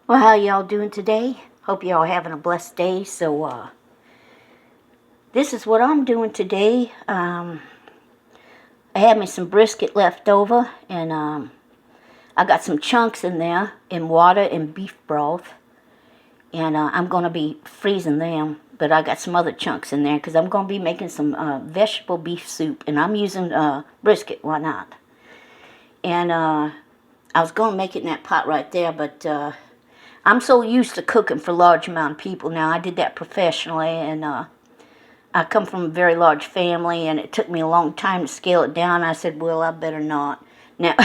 Well, how y'all doing today? Hope y'all having a blessed day. This is what I'm doing today. I had me some brisket left over, and I got some chunks in there in water and beef broth, and I'm going to be freezing them. But I got some other chunks in there because I'm going to be making some vegetable beef soup, and I'm using brisket. Why not? And I was going to make it in that pot right there, but I'm so used to cooking for large amount of people now. I did that professionally, and I come from a very large family, and it took me a long time to scale it down. I said, well, I better not. Now,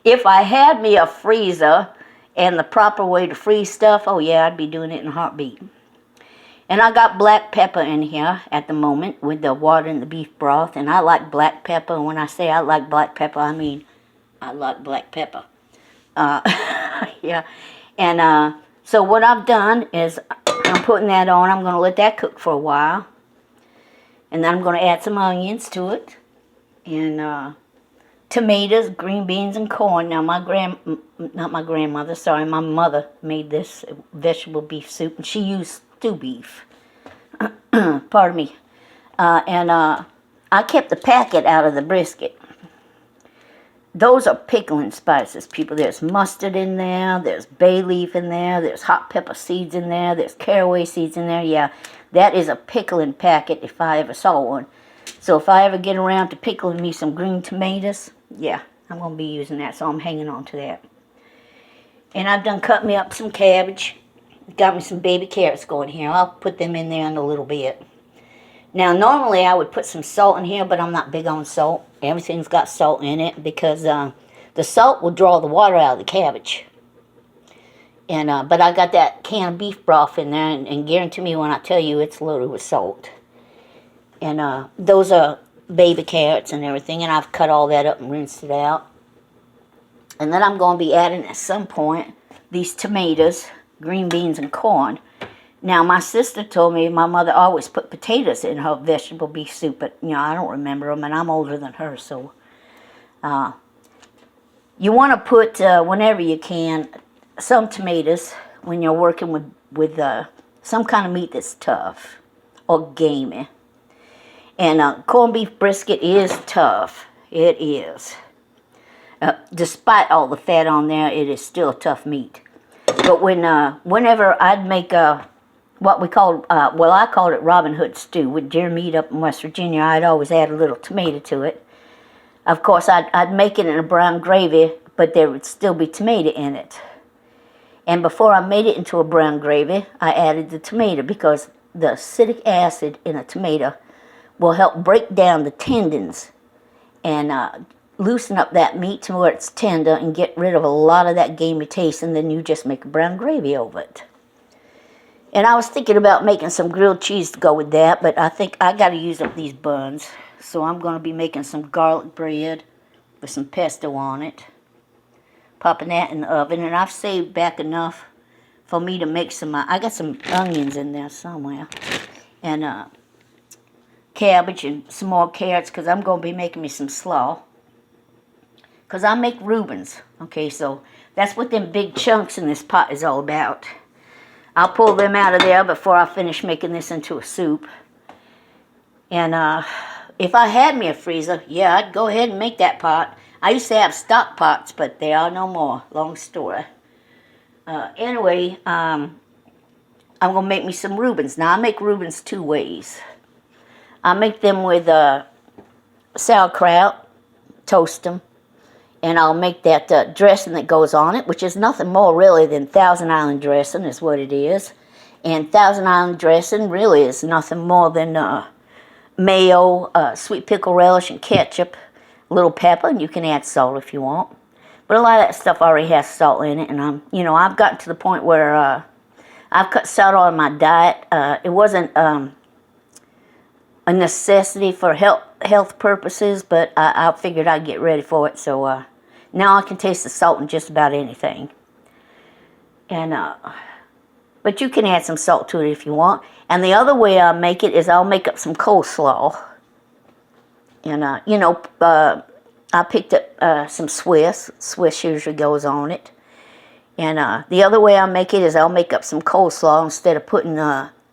if I had me a freezer and the proper way to freeze stuff, oh yeah, I'd be doing it in a heartbeat. And I got black pepper in here at the moment with the water and the beef broth, and I like black pepper. And when I say I like black pepper, I mean I like black pepper. Yeah. And so what I've done is I'm putting that on. I'm going to let that cook for a while. And then I'm going to add some onions to it. And tomatoes, green beans, and corn. Now my mother made this vegetable beef soup. And she used stew beef. Pardon me. And I kept the packet out of the brisket. Those are pickling spices, people. There's mustard in there, there's bay leaf in there, there's hot pepper seeds in there, there's caraway seeds in there. Yeah, that is a pickling packet if I ever saw one. So if I ever get around to pickling me some green tomatoes, yeah, I'm going to be using that, so I'm hanging on to that. And I've done cut me up some cabbage. Got me some baby carrots going here. I'll put them in there in a little bit. Now, normally I would put some salt in here, but I'm not big on salt. Everything's got salt in it because the salt will draw the water out of the cabbage. And but I got that can of beef broth in there, and guarantee me when I tell you it's loaded with salt. And those are baby carrots and everything, and I've cut all that up and rinsed it out. And then I'm going to be adding at some point these tomatoes, green beans, and corn. Now, my sister told me my mother always put potatoes in her vegetable beef soup, but, I don't remember them, and I'm older than her, so you want to put, whenever you can, some tomatoes when you're working with some kind of meat that's tough or gamey. And corned beef brisket is tough. It is. Despite all the fat on there, it is still tough meat. But whenever I'd make what we called, I called it Robin Hood stew with deer meat up in West Virginia, I'd always add a little tomato to it. Of course, I'd make it in a brown gravy, but there would still be tomato in it. And before I made it into a brown gravy, I added the tomato because the acidic acid in a tomato will help break down the tendons and loosen up that meat to where it's tender and get rid of a lot of that gamey taste, and then you just make a brown gravy over it. And I was thinking about making some grilled cheese to go with that, but I think I got to use up these buns. So I'm going to be making some garlic bread with some pesto on it. Popping that in the oven. And I've saved back enough for me to make some, I got some onions in there somewhere. And cabbage and some more carrots because I'm going to be making me some slaw. Because I make Reubens. Okay, so that's what them big chunks in this pot is all about. I'll pull them out of there before I finish making this into a soup. And if I had me a freezer, yeah, I'd go ahead and make that pot. I used to have stock pots, but they are no more. Long story. Anyway, I'm going to make me some Reubens. Now, I make Reubens two ways. I make them with sauerkraut, toast them, and I'll make that dressing that goes on it, which is nothing more really than Thousand Island dressing is what it is. And Thousand Island dressing really is nothing more than mayo, sweet pickle relish, and ketchup, a little pepper, and you can add salt if you want. But a lot of that stuff already has salt in it, and I've gotten to the point where I've cut salt out of my diet. It wasn't a necessity for health purposes, but I figured I'd get ready for it, so now I can taste the salt in just about anything. And but you can add some salt to it if you want. And the other way I make it is I'll make up some coleslaw. And I picked up some Swiss. Swiss usually goes on it. And the other way I make it is I'll make up some coleslaw instead of putting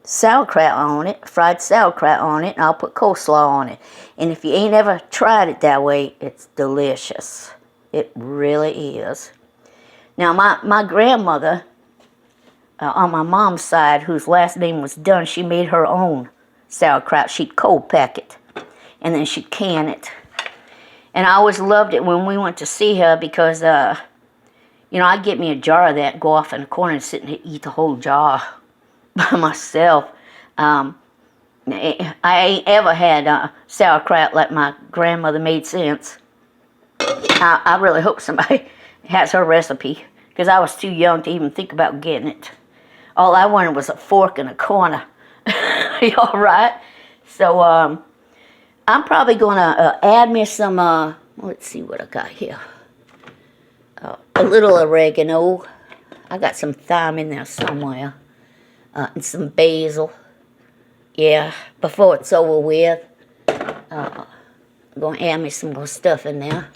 sauerkraut on it, fried sauerkraut on it, and I'll put coleslaw on it. And if you ain't ever tried it that way, it's delicious. It really is. Now, my grandmother, on my mom's side, whose last name was Dunn, she made her own sauerkraut. She'd cold pack it, and then she'd can it. And I always loved it when we went to see her because, you know, I'd get me a jar of that and go off in the corner and sit and eat the whole jar by myself. I ain't ever had sauerkraut like my grandmother made since. I really hope somebody has her recipe because I was too young to even think about getting it. All I wanted was a fork and a corner. You all right? So I'm probably going to add me some, let's see what I got here. A little oregano. I got some thyme in there somewhere. And some basil. Yeah, before it's over with. I'm going to add me some more stuff in there.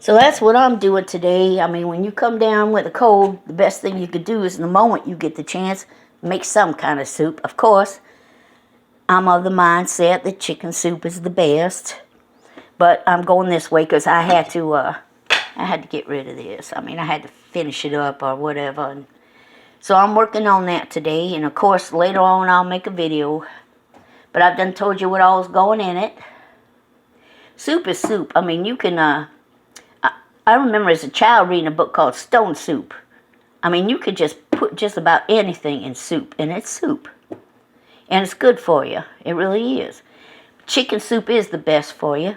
So that's what I'm doing today. I mean, when you come down with a cold, the best thing you could do is the moment you get the chance, make some kind of soup. Of course, I'm of the mindset that chicken soup is the best. But I'm going this way because I had to get rid of this. I mean, I had to finish it up or whatever. And so I'm working on that today. And of course, later on, I'll make a video. But I've done told you what all's going in it. Soup is soup. I mean, you can, I remember as a child reading a book called Stone Soup. I mean, you could just put just about anything in soup, and it's soup. And it's good for you. It really is. Chicken soup is the best for you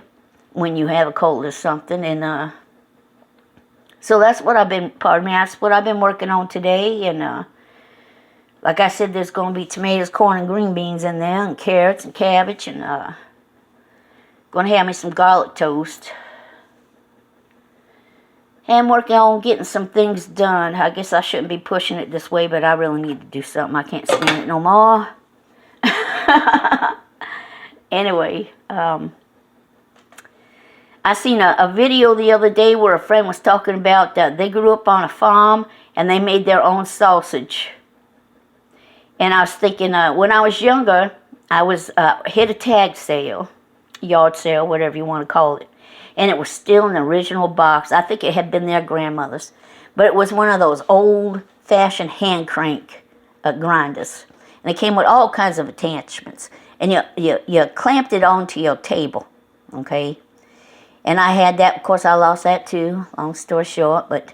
when you have a cold or something. And so that's what that's what I've been working on today. And like I said, there's going to be tomatoes, corn, and green beans in there, and carrots and cabbage, and going to have me some garlic toast. And working on getting some things done. I guess I shouldn't be pushing it this way, but I really need to do something. I can't stand it no more. Anyway, I seen a video the other day where a friend was talking about they grew up on a farm and they made their own sausage. And I was thinking, when I was younger, I was hit a tag sale, yard sale, whatever you want to call it. And it was still in the original box. I think it had been their grandmother's. But it was one of those old-fashioned hand crank grinders. And it came with all kinds of attachments. And you clamped it onto your table, okay? And I had that. Of course, I lost that too, long story short. But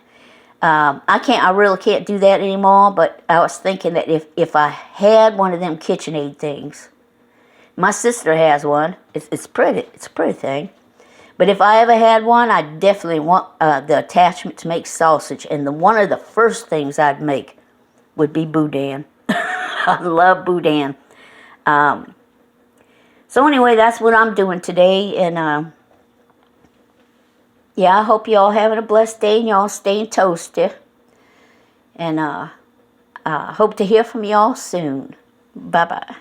I really can't do that anymore. But I was thinking that if I had one of them KitchenAid things, my sister has one. It's pretty. It's a pretty thing. But if I ever had one, I definitely want the attachment to make sausage. And one of the first things I'd make would be boudin. I love boudin. So anyway, that's what I'm doing today. And yeah, I hope you all having a blessed day and y'all staying toasty. And hope to hear from y'all soon. Bye-bye.